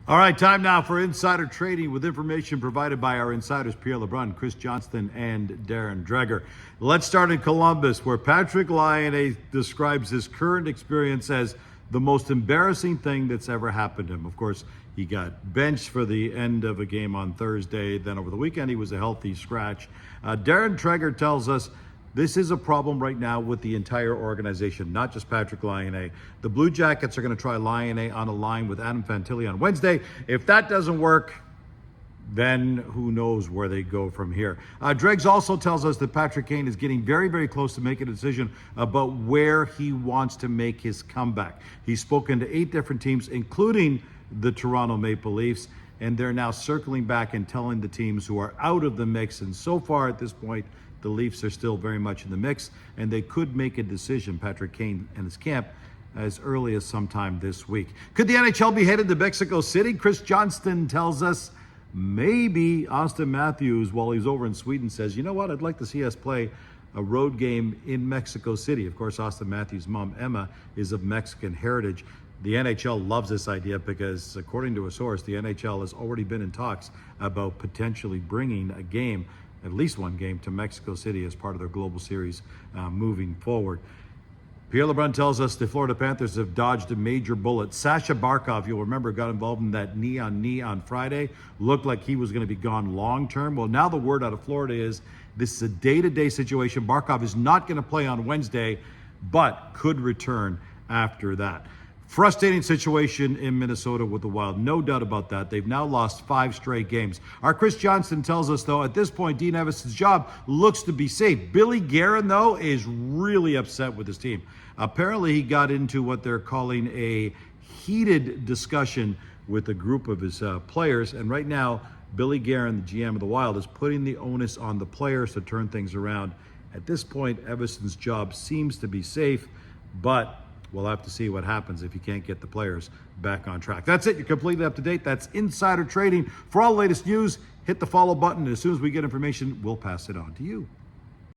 All right, time now for insider trading with information provided by our insiders Pierre LeBrun, Chris Johnston, and Darren Dreger. Let's start in Columbus, where Patrick Laine describes his current experience as the most embarrassing thing that's ever happened to him. Of course, he got benched for the end of a game on Thursday. Then over the weekend, he was a healthy scratch. Darren Dreger tells us this is a problem right now with the entire organization, not just Patrick Laine. The Blue Jackets are going to try Laine on a line with Adam Fantilli on Wednesday. If that doesn't work, then who knows where they go from here. Dregs also tells us that Patrick Kane is getting very, very close to making a decision about where he wants to make his comeback. He's spoken to 8 different teams, including the Toronto Maple Leafs, and they're now circling back and telling the teams who are out of the mix. And so far at this point, the Leafs are still very much in the mix, and they could make a decision, Patrick Kane and his camp, as early as sometime this week. Could the NHL be headed to Mexico City? Chris Johnston tells us maybe. Austin Matthews, while he's over in Sweden, says, you know what, I'd like to see us play a road game in Mexico City. Of course, Austin Matthews' mom, Emma, is of Mexican heritage. The NHL loves this idea because, according to a source, the NHL has already been in talks about potentially bringing a game, at least one game, to Mexico City as part of their global series moving forward. Pierre LeBrun tells us the Florida Panthers have dodged a major bullet. Sasha Barkov, you'll remember, got involved in that knee on Friday. Looked like he was going to be gone long term. Well, now the word out of Florida is this is a day-to-day situation. Barkov is not going to play on Wednesday, but could return after that. Frustrating situation in Minnesota with the Wild, no doubt about that. They've now lost 5 straight games. Our Chris Johnston tells us, though, at this point, Dean Evans' job looks to be safe. Billy Guerin, though, is really upset with his team. Apparently, he got into what they're calling a heated discussion with a group of his players, and right now, Billy Guerin, the GM of the Wild, is putting the onus on the players to turn things around. At this point, Evans's job seems to be safe, but we'll have to see what happens if you can't get the players back on track. That's it. You're completely up to date. That's insider trading. For all the latest news, hit the follow button. And as soon as we get information, we'll pass it on to you.